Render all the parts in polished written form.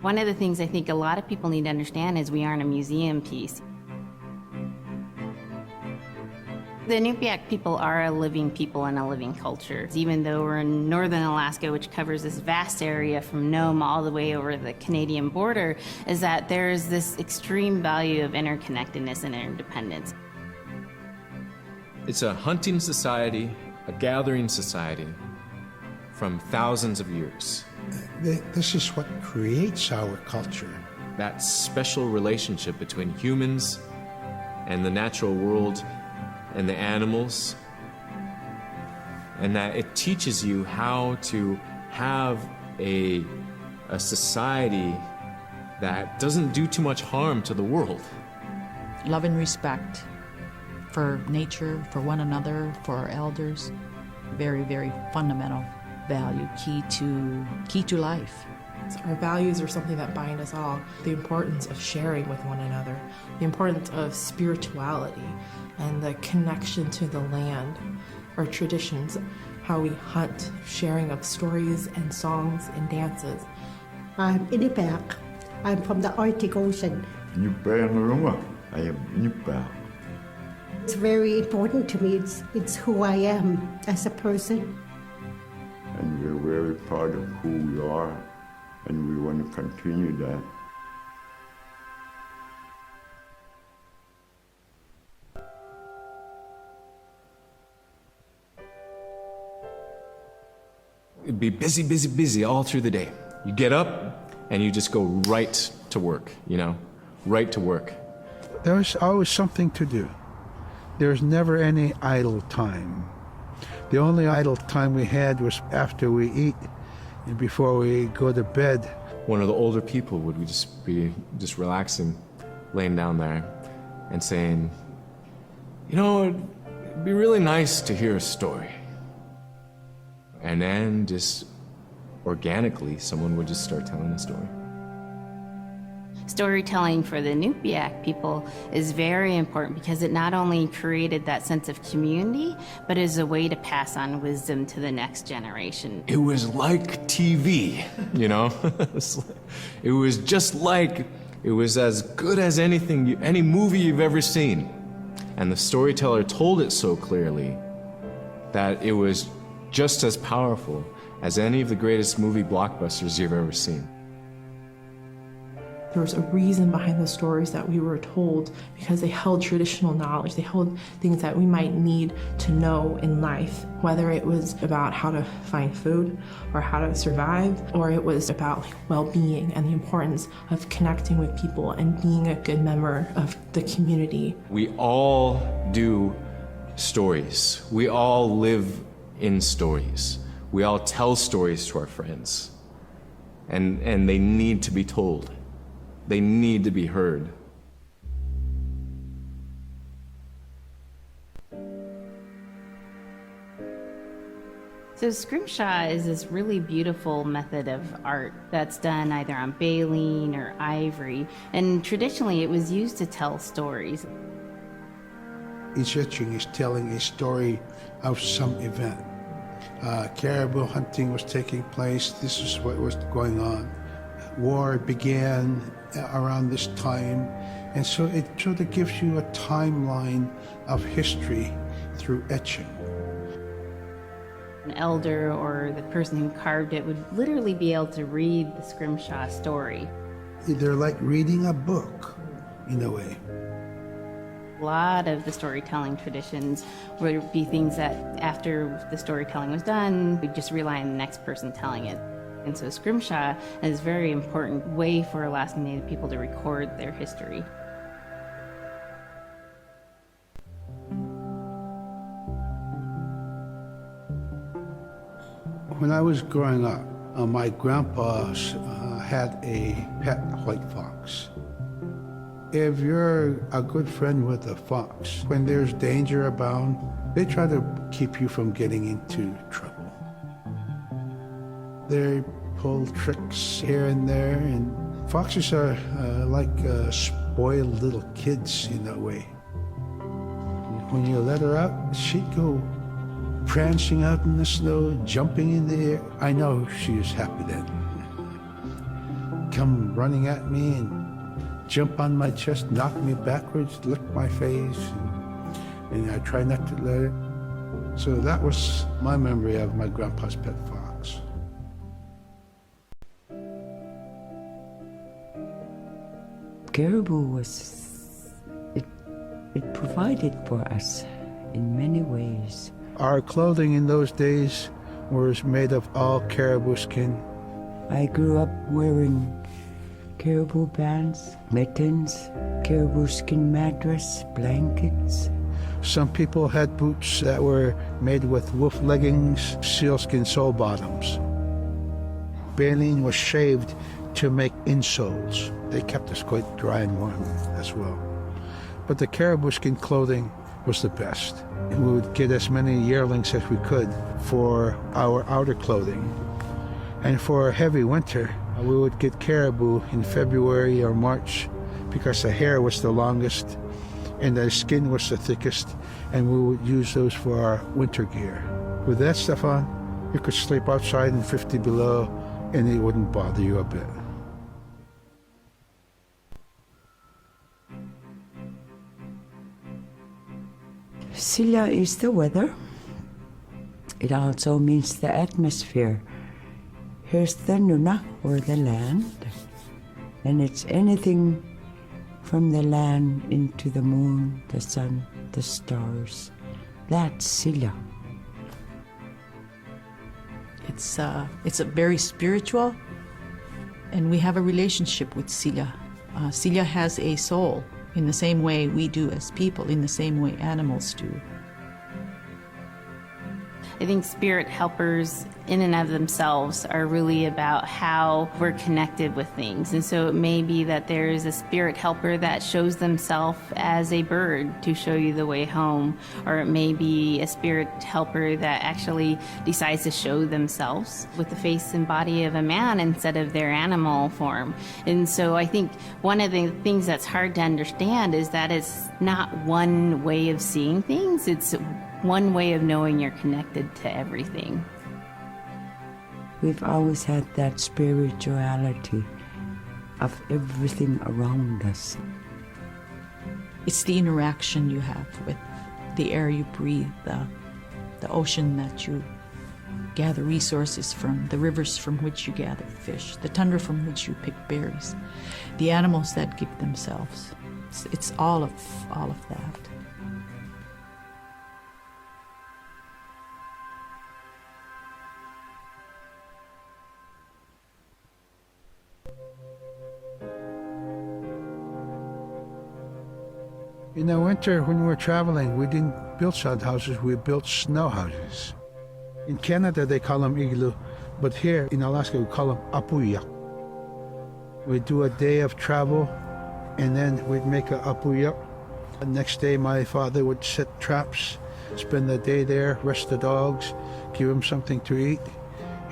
One of the things I think a lot of people need to understand is we aren't a museum piece. The Iñupiat people are a living people and a living culture. Even though we're in northern Alaska, which covers this vast area from Nome all the way over the Canadian border, is that there's this extreme value of interconnectedness and interdependence. It's a hunting society, a gathering society from thousands of years. This is what creates our culture. That special relationship between humans and the natural world and the animals, and that it teaches you how to have a society that doesn't do too much harm to the world. Love and respect for nature, for one another, for our elders. Very, very fundamental value, key to life. Our values are something that bind us all. The importance of sharing with one another, the importance of spirituality, and the connection to the land, our traditions, how we hunt, sharing of stories and songs and dances. I'm Iñupiat. I'm from the Arctic Ocean. I am Iñupiat. It's very important to me. It's who I am as a person. And we're very proud of who we are, and we want to continue that. It'd be busy, busy, busy all through the day. You get up and you just go right to work, right to work. There's always something to do. There's never any idle time. The only idle time we had was after we eat and before we go to bed. One of the older people would be relaxing, laying down there and saying, it'd be really nice to hear a story. And then just organically, someone would just start telling a story. Storytelling for the Iñupiat people is very important because it not only created that sense of community, but is a way to pass on wisdom to the next generation. It was like TV, It was just like, it was as good as any movie you've ever seen. And the storyteller told it so clearly that it was just as powerful as any of the greatest movie blockbusters you've ever seen. There was a reason behind the stories that we were told because they held traditional knowledge. They held things that we might need to know in life, whether it was about how to find food or how to survive, or it was about well-being and the importance of connecting with people and being a good member of the community. We all do stories. We all live in stories. We all tell stories to our friends, and they need to be told. They need to be heard. So scrimshaw is this really beautiful method of art that's done either on baleen or ivory, and traditionally it was used to tell stories. Each etching is telling a story of some event. Caribou hunting was taking place. This is what was going on. War began around this time, and so it sort of gives you a timeline of history through etching. An elder or the person who carved it would literally be able to read the scrimshaw story. They're like reading a book, in a way. A lot of the storytelling traditions would be things that after the storytelling was done, we'd just rely on the next person telling it. And so scrimshaw is a very important way for Alaskan Native people to record their history. When I was growing up, my grandpa had a pet white fox. If you're a good friend with a fox, when there's danger abound, they try to keep you from getting into trouble. They pull tricks here and there, and foxes are like spoiled little kids in a way. When you let her out, she'd go prancing out in the snow, jumping in the air. I know she was happy then. come running at me and jump on my chest, knock me backwards, lick my face, and I try not to let it. So that was my memory of my grandpa's pet fox. Caribou it provided for us in many ways. Our clothing in those days was made of all caribou skin. I grew up wearing caribou pants, mittens, caribou skin mattress, blankets. Some people had boots that were made with wolf leggings, sealskin sole bottoms. Baleen was shaved to make insoles. They kept us quite dry and warm as well. But the caribou skin clothing was the best. We would get as many yearlings as we could for our outer clothing. And for a heavy winter, we would get caribou in February or March because the hair was the longest and the skin was the thickest, and we would use those for our winter gear. With that stuff on, you could sleep outside in 50 below and it wouldn't bother you a bit. Sila is the weather. It also means the atmosphere. Here's the nuna, or the land, and it's anything from the land into the moon, the sun, the stars. That's Sila. It's a very spiritual, and we have a relationship with Sila. Sila has a soul in the same way we do as people, in the same way animals do. I think spirit helpers in and of themselves are really about how we're connected with things. And so it may be that there is a spirit helper that shows themselves as a bird to show you the way home, or it may be a spirit helper that actually decides to show themselves with the face and body of a man instead of their animal form. And so I think one of the things that's hard to understand is that it's not one way of seeing things, it's one way of knowing you're connected to everything. We've always had that spirituality of everything around us. It's the interaction you have with the air you breathe, the ocean that you gather resources from, the rivers from which you gather fish, the tundra from which you pick berries, the animals that give themselves. It's all of that. In the winter, when we were traveling, we didn't build sod houses, we built snow houses. In Canada, they call them igloo, but here in Alaska, we call them apuya. We'd do a day of travel, and then we'd make a apuya. The next day, my father would set traps, spend the day there, rest the dogs, give them something to eat,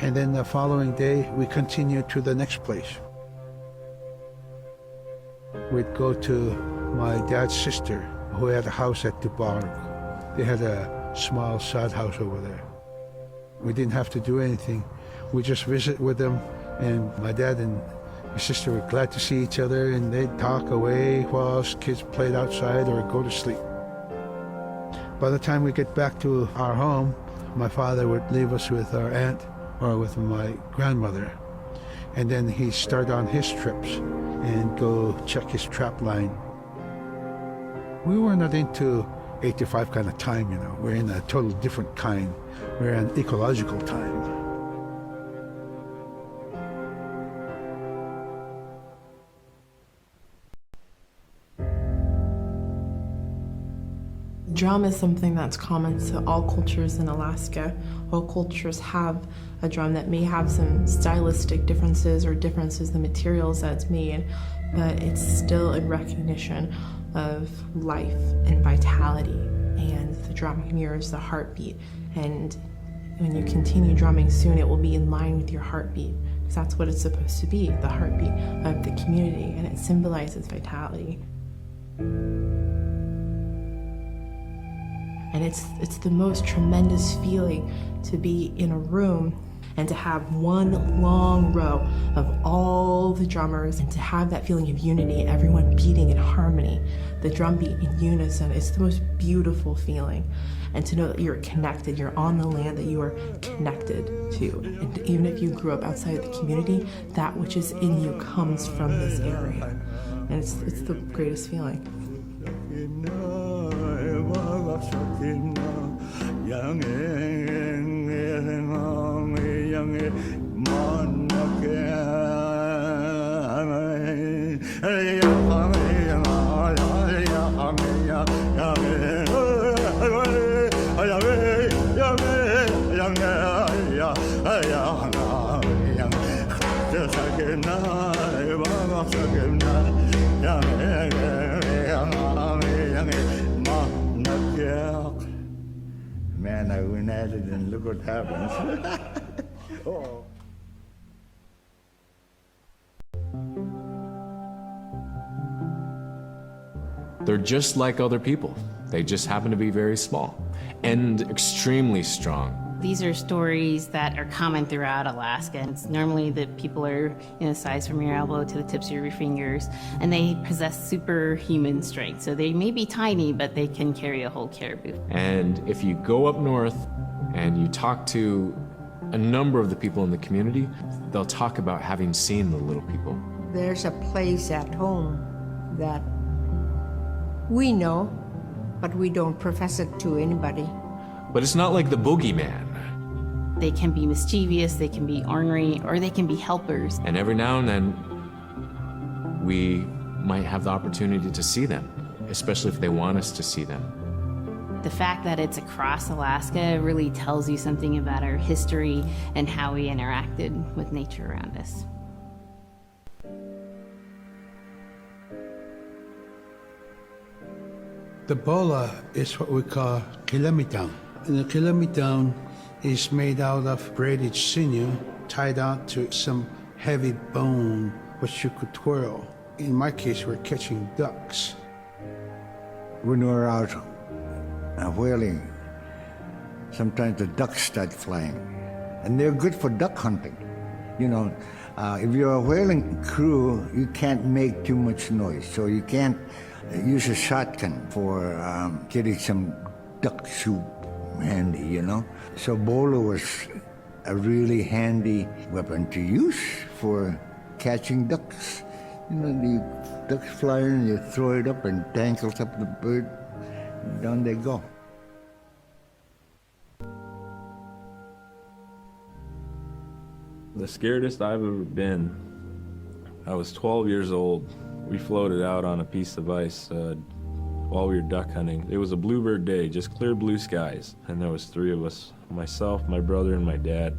and then the following day, we continued to the next place. We'd go to my dad's sister, who had a house at Dubarg. They had a small sod house over there. We didn't have to do anything. We just visit with them, and my dad and my sister were glad to see each other, and they'd talk away while us kids played outside or go to sleep. By the time we get back to our home, my father would leave us with our aunt or with my grandmother, and then he'd start on his trips and go check his trap line. We were not into 8 to 5 kind of time, you know. We're in a total different kind. We're in ecological time. Drum is something that's common to all cultures in Alaska. All cultures have a drum that may have some stylistic differences or differences in the materials that it's made, but it's still in recognition of life and vitality, and the drum mirrors the heartbeat, and when you continue drumming soon it will be in line with your heartbeat, because that's what it's supposed to be, the heartbeat of the community, and it symbolizes vitality. And it's the most tremendous feeling to be in a room And to have one long row of all the drummers and to have that feeling of unity, everyone beating in harmony, the drum beat in unison, it's the most beautiful feeling. And to know that you're connected, you're on the land that you are connected to. And even if you grew up outside of the community, that which is in you comes from this area. And it's the greatest feeling. Man, I went at it and look what happens. Oh. They're just like other people. They just happen to be very small and extremely strong. These are stories that are common throughout Alaska. It's normally the people are size from your elbow to the tips of your fingers, and they possess superhuman strength. So they may be tiny, but they can carry a whole caribou. And if you go up north and you talk to a number of the people in the community, they'll talk about having seen the little people. There's a place at home that we know, but we don't profess it to anybody. But it's not like the boogeyman. They can be mischievous, they can be ornery, or they can be helpers. And every now and then, we might have the opportunity to see them, especially if they want us to see them. The fact that it's across Alaska really tells you something about our history and how we interacted with nature around us. The bola is what we call kilamitang. And the kilamitang is made out of braided sinew tied out to some heavy bone which you could twirl. In my case, we're catching ducks. When we're out whaling, sometimes the ducks start flying. And they're good for duck hunting. You know, if you're a whaling crew, you can't make too much noise. So you can't use a shotgun for getting some duck soup handy, you know. So bola was a really handy weapon to use for catching ducks. You know, the ducks fly in, you throw it up and tangles up the bird, and down they go. The scariest I've ever been, I was 12 years old. We floated out on a piece of ice while we were duck hunting. It was a bluebird day, just clear blue skies. And there was 3 of us, myself, my brother, and my dad.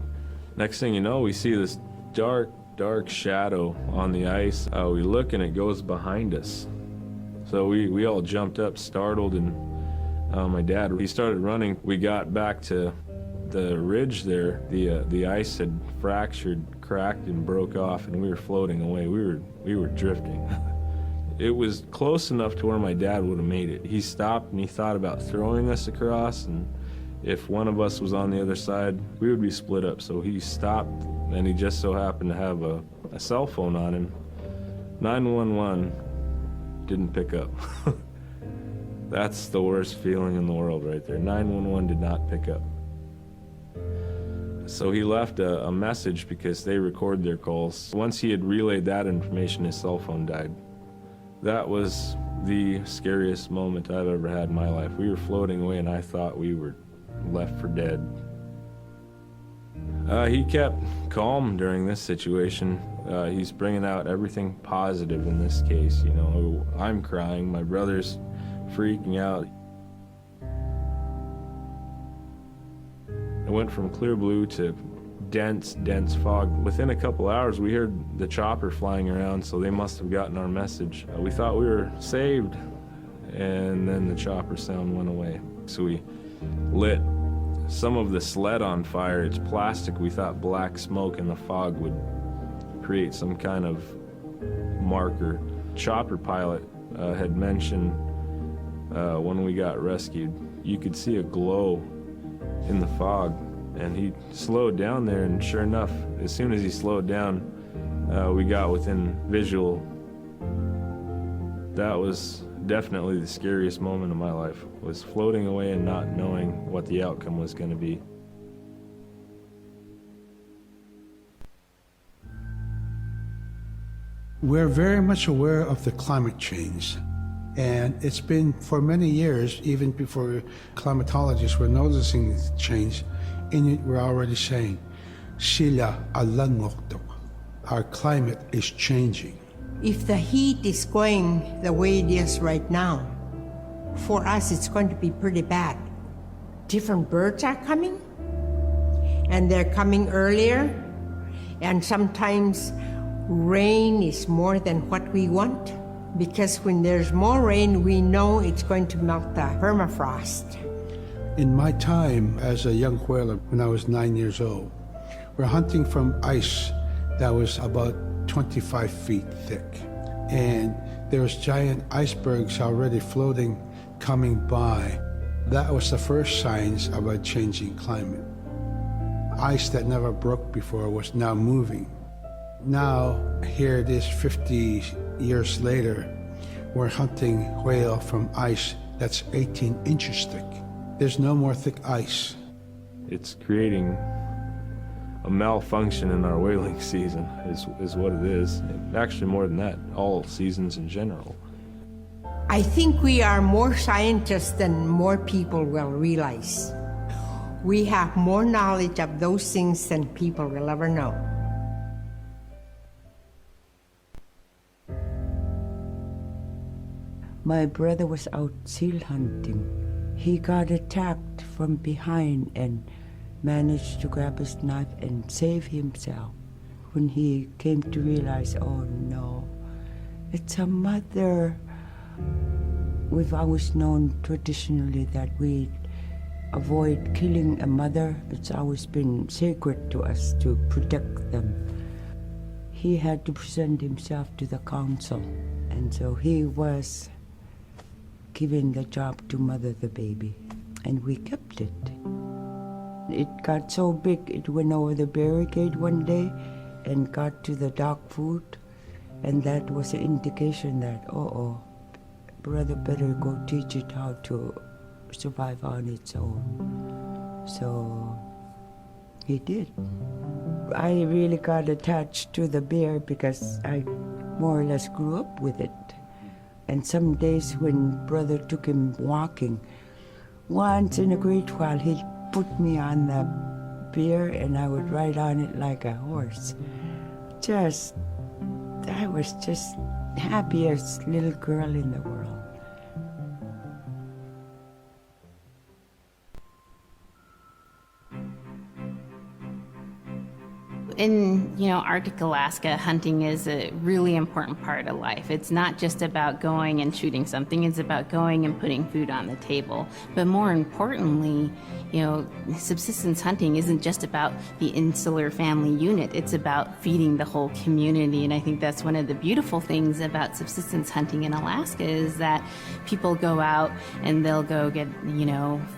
Next thing you know, we see this dark shadow on the ice. We look and it goes behind us. So we all jumped up, startled, and my dad, he started running. We got back to the ridge there. The ice had fractured, cracked, and broke off, and we were floating away. We were drifting. It was close enough to where my dad would have made it. He stopped and he thought about throwing us across, and if one of us was on the other side, we would be split up. So he stopped, and he just so happened to have a cell phone on him. 911 didn't pick up. That's the worst feeling in the world right there. 911 did not pick up. So he left a message because they record their calls. Once he had relayed that information, his cell phone died. That was the scariest moment I've ever had in my life. We were floating away and I thought we were left for dead. He kept calm during this situation. He's bringing out everything positive in this case. You know, I'm crying, my brother's freaking out. It went from clear blue to dense fog. Within a couple hours, we heard the chopper flying around, so they must have gotten our message. We thought we were saved, and then the chopper sound went away. So we lit some of the sled on fire. It's plastic. We thought black smoke in the fog would create some kind of marker. Chopper pilot had mentioned when we got rescued, you could see a glow in the fog. And he slowed down there, and sure enough, as soon as he slowed down, we got within visual. That was definitely the scariest moment of my life, was floating away and not knowing what the outcome was going to be. We're very much aware of the climate change. And it's been for many years, even before climatologists were noticing the change, Inuit were already saying, Sila alangokto. Our climate is changing. If the heat is going the way it is right now, for us it's going to be pretty bad. Different birds are coming, and they're coming earlier, and sometimes rain is more than what we want, because when there's more rain, we know it's going to melt the permafrost. In my time as a young whaler, when I was 9 years old, we're hunting from ice that was about 25 feet thick. And there was giant icebergs already floating, coming by. That was the first signs of a changing climate. Ice that never broke before was now moving. Now, here it is 50 years later, we're hunting whale from ice that's 18 inches thick. There's no more thick ice. It's creating a malfunction in our whaling season, is what it is. Actually, more than that, all seasons in general. I think we are more scientists than more people will realize. We have more knowledge of those things than people will ever know. My brother was out seal hunting. He got attacked from behind and managed to grab his knife and save himself. When he came to realize, oh no, it's a mother. We've always known traditionally that we avoid killing a mother. It's always been sacred to us to protect them. He had to present himself to the council, and so he was given the job to mother the baby, and we kept it. It got so big, it went over the barricade one day and got to the dog food, and that was an indication that, brother better go teach it how to survive on its own. So he did. I really got attached to the bear because I more or less grew up with it. And some days when brother took him walking, once in a great while he'd put me on the bear and I would ride on it like a horse. I was just happiest little girl in the world. In, Arctic Alaska, hunting is a really important part of life. It's not just about going and shooting something, it's about going and putting food on the table. But more importantly, subsistence hunting isn't just about the insular family unit, it's about feeding the whole community. And I think that's one of the beautiful things about subsistence hunting in Alaska is that people go out and they'll go get,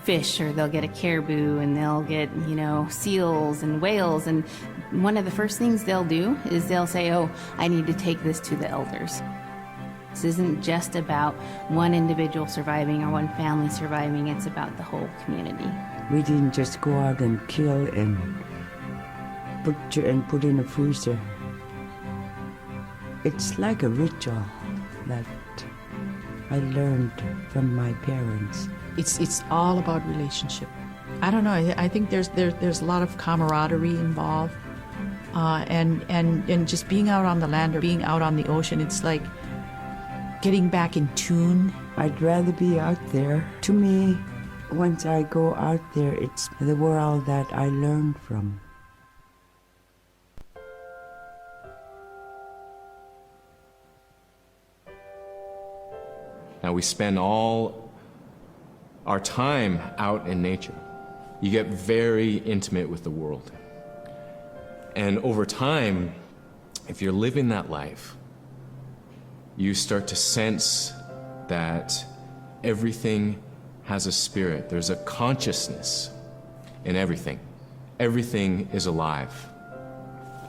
fish, or they'll get a caribou, and they'll get, seals and whales, and one of the first things they'll do is they'll say, I need to take this to the elders. This isn't just about one individual surviving or one family surviving, it's about the whole community. We didn't just go out and kill and put in a freezer. It's like a ritual that I learned from my parents. It's all about relationship. I don't know, I think there's a lot of camaraderie involved. And just being out on the land or being out on the ocean, it's like getting back in tune. I'd rather be out there. To me, once I go out there, it's the world that I learn from. Now we spend all our time out in nature. You get very intimate with the world. And over time, if you're living that life, you start to sense that everything has a spirit. There's a consciousness in everything. everything is alive.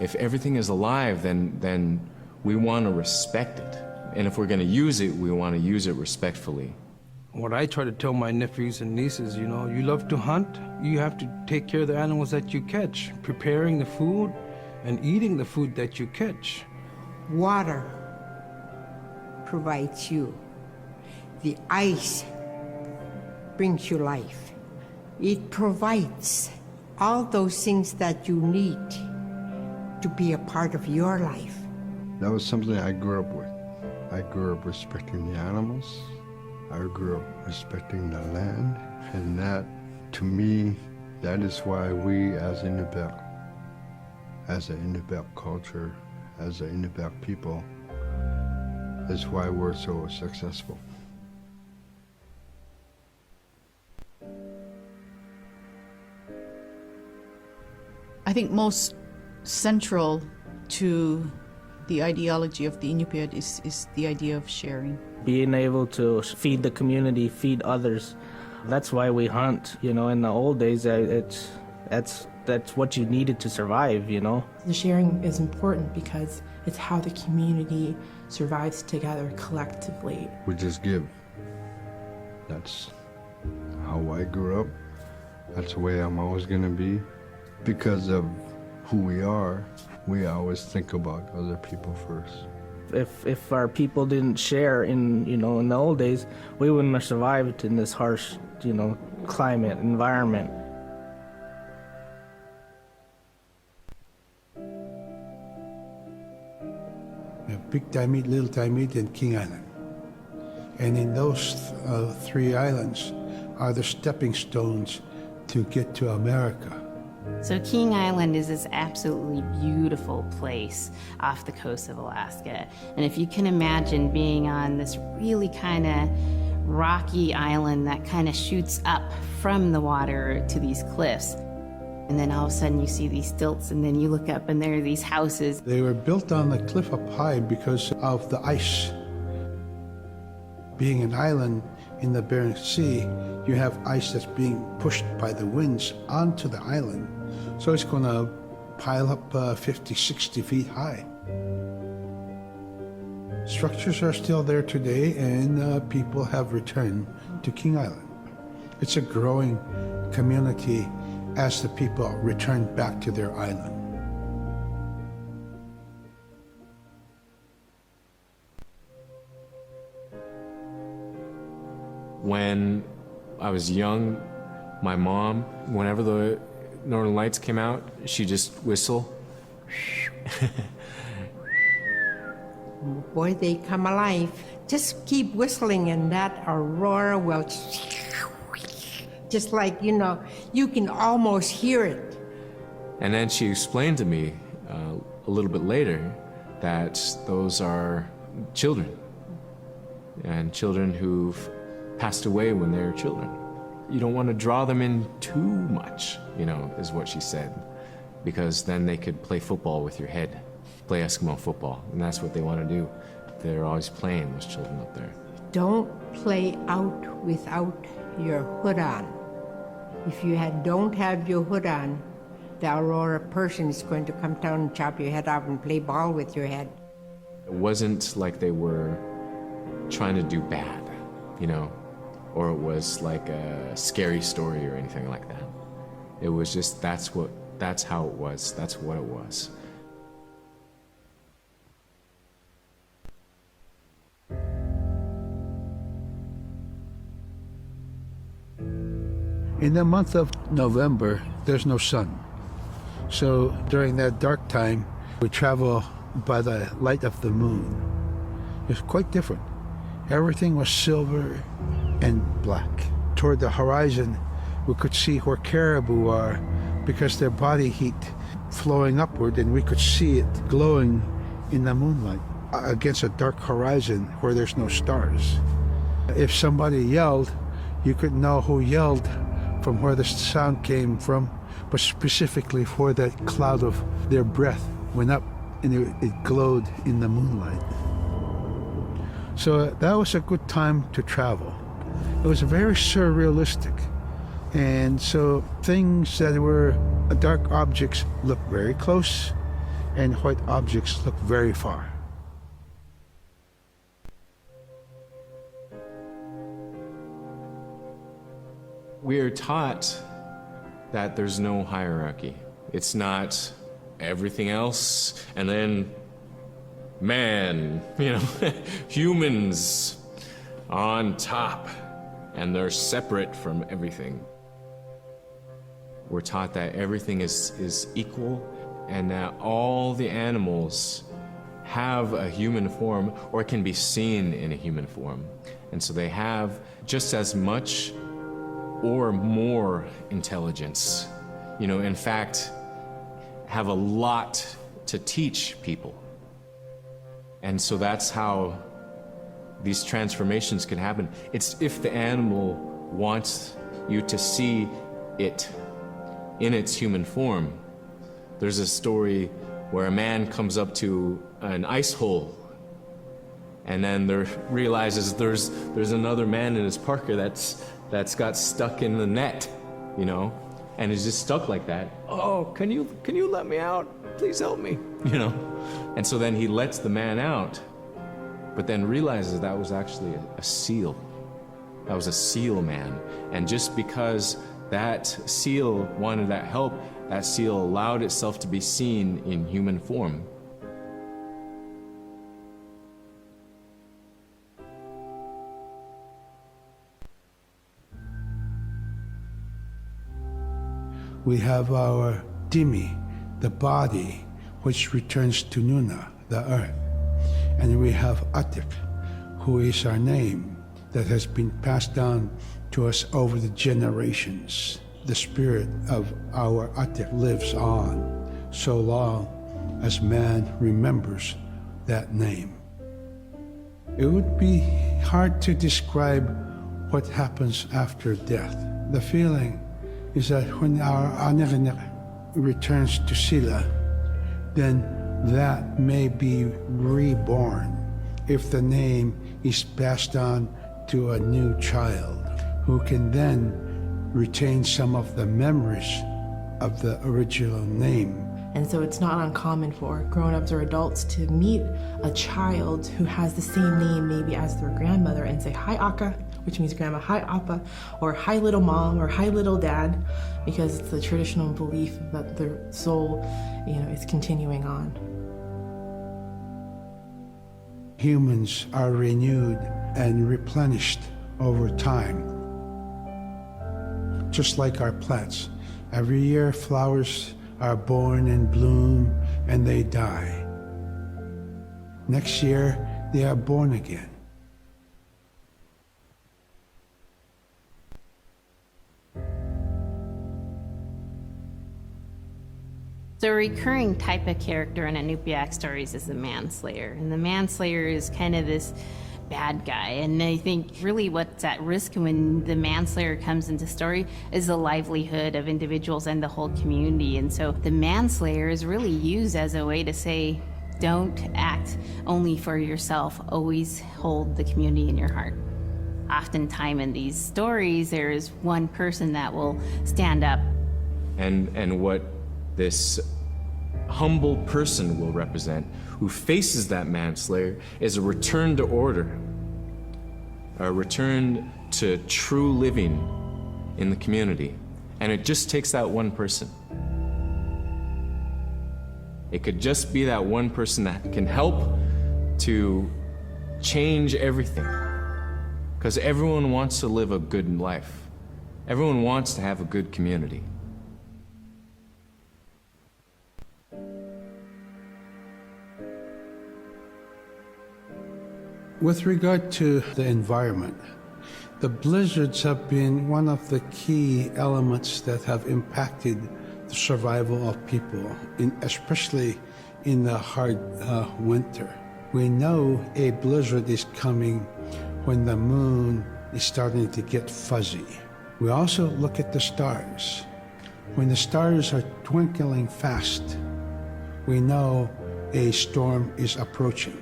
If everything is alive, then we want to respect it. And if we're going to use it, we want to use it respectfully. What I try to tell my nephews and nieces, you know, you love to hunt, you have to take care of the animals that you catch, preparing the food and eating the food that you catch. Water provides you. The ice brings you life. It provides all those things that you need to be a part of your life. That was something I grew up with. I grew up respecting the animals. I grew up respecting the land. And that, to me, that is why we as Iñupiat, as an Iñupiat culture, as an Iñupiat people, is why we're so successful. I think most central to the ideology of the Iñupiat is the idea of sharing. Being able to feed the community, feed others. That's why we hunt. You know, in the old days, that's what you needed to survive, you know. The sharing is important because it's how the community survives together collectively. We just give. That's how I grew up. That's the way I'm always going to be. Because of who we are, we always think about other people first. If our people didn't share in the old days, we wouldn't have survived in this harsh, climate, environment. Big Timid, Little Timid, and King Island. And in those three islands are the stepping stones to get to America. So King Island is this absolutely beautiful place off the coast of Alaska. And if you can imagine being on this really kind of rocky island that kind of shoots up from the water to these cliffs, and then all of a sudden you see these stilts, and then you look up and there are these houses. They were built on the cliff up high because of the ice. Being an island in the Bering Sea, you have ice that's being pushed by the winds onto the island. So it's going to pile up 50, 60 feet high. Structures are still there today, and people have returned to King Island. It's a growing community as the people return back to their island. When I was young, my mom, whenever the Northern Lights came out, she'd just whistle. Boy, they come alive. Just keep whistling and that aurora will just like, you can almost hear it. And then she explained to me a little bit later that those are children, and children who've passed away when they were children. You don't want to draw them in too much, is what she said, because then they could play football with your head, play Eskimo football, and that's what they want to do. They're always playing, those children up there. Don't play out without your hood on. If you don't have your hood on, the Aurora person is going to come down and chop your head off and play ball with your head. It wasn't like they were trying to do bad, or it was like a scary story or anything like that. It was just, that's how it was, that's what it was. In the month of November, there's no sun. So during that dark time, we travel by the light of the moon. It's quite different. Everything was silver and black. Toward the horizon, we could see where caribou are because their body heat flowing upward, and we could see it glowing in the moonlight against a dark horizon where there's no stars. If somebody yelled, you could know who yelled from where the sound came from, but specifically where that cloud of their breath went up and it glowed in the moonlight. So that was a good time to travel. It was very surrealistic. And so things that were dark objects look very close, and white objects look very far. We are taught that there's no hierarchy. It's not everything else and then man, humans on top, and they're separate from everything. We're taught that everything is equal and that all the animals have a human form or can be seen in a human form. And so they have just as much or more intelligence. In fact, have a lot to teach people. And so that's how these transformations can happen. It's if the animal wants you to see it in its human form. There's a story where a man comes up to an ice hole and then realizes there's another man in his parka that's got stuck in the net, and is just stuck like that. Oh, can you let me out? Please help me, And so then he lets the man out, but then realizes that was actually a seal. That was a seal man. And just because that seal wanted that help, that seal allowed itself to be seen in human form. We have our Dimi, the body, which returns to Nuna, the earth. And we have Atik, who is our name that has been passed down to us over the generations. The spirit of our Atik lives on so long as man remembers that name. It would be hard to describe what happens after death. The feeling is that when our Anik returns to Sila, then that may be reborn if the name is passed on to a new child who can then retain some of the memories of the original name. And so it's not uncommon for grown-ups or adults to meet a child who has the same name maybe as their grandmother and say, "Hi, Aka," which means grandma, "Hi, Appa," or "Hi, little mom," or "Hi, little dad," because it's the traditional belief that the soul, is continuing on. Humans are renewed and replenished over time. Just like our plants. Every year flowers are born and bloom and they die. Next year they are born again. So a recurring type of character in Iñupiat stories is the manslayer. And the manslayer is kind of this bad guy. And I think really what's at risk when the manslayer comes into story is the livelihood of individuals and the whole community. And so the manslayer is really used as a way to say, don't act only for yourself, always hold the community in your heart. Oftentimes in these stories, there is one person that will stand up. And what this humble person will represent, who faces that manslayer, is a return to order, a return to true living in the community. And it just takes that one person. It could just be that one person that can help to change everything. Because everyone wants to live a good life. Everyone wants to have a good community. With regard to the environment, the blizzards have been one of the key elements that have impacted the survival of people, especially in the hard winter. We know a blizzard is coming when the moon is starting to get fuzzy. We also look at the stars. When the stars are twinkling fast, we know a storm is approaching.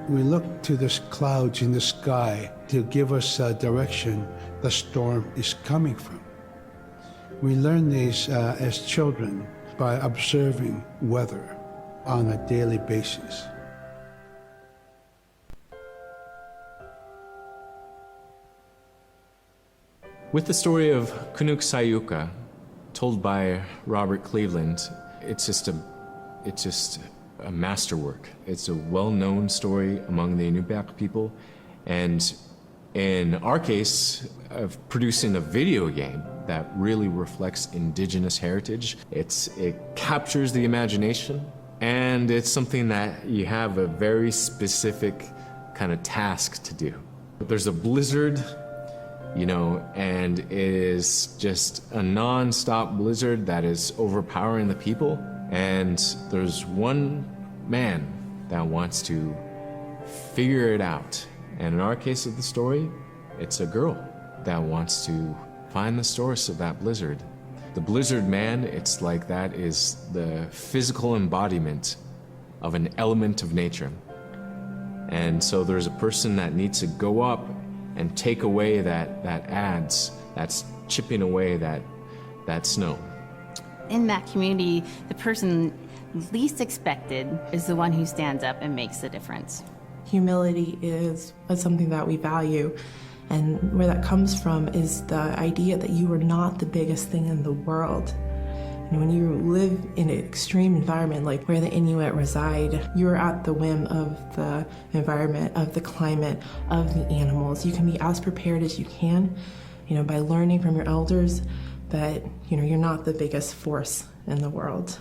We look to the clouds in the sky to give us a direction the storm is coming from. We learn these as children by observing weather on a daily basis. With the story of Kunuk Sayuka, told by Robert Cleveland, it's just a masterwork. It's a well-known story among the Iñupiat people, and in our case, of producing a video game that really reflects indigenous heritage. It captures the imagination, and it's something that you have a very specific kind of task to do. There's a blizzard, and it is just a non-stop blizzard that is overpowering the people. And there's one man that wants to figure it out. And in our case of the story, it's a girl that wants to find the source of that blizzard. The blizzard man, it's like that is the physical embodiment of an element of nature. And so there's a person that needs to go up and take away that's chipping away that snow. In that community, the person least expected is the one who stands up and makes the difference. Humility is something that we value, and where that comes from is the idea that you are not the biggest thing in the world. And when you live in an extreme environment like where the Inuit reside, you're at the whim of the environment, of the climate, of the animals. You can be as prepared as you can, by learning from your elders, but you're not the biggest force in the world.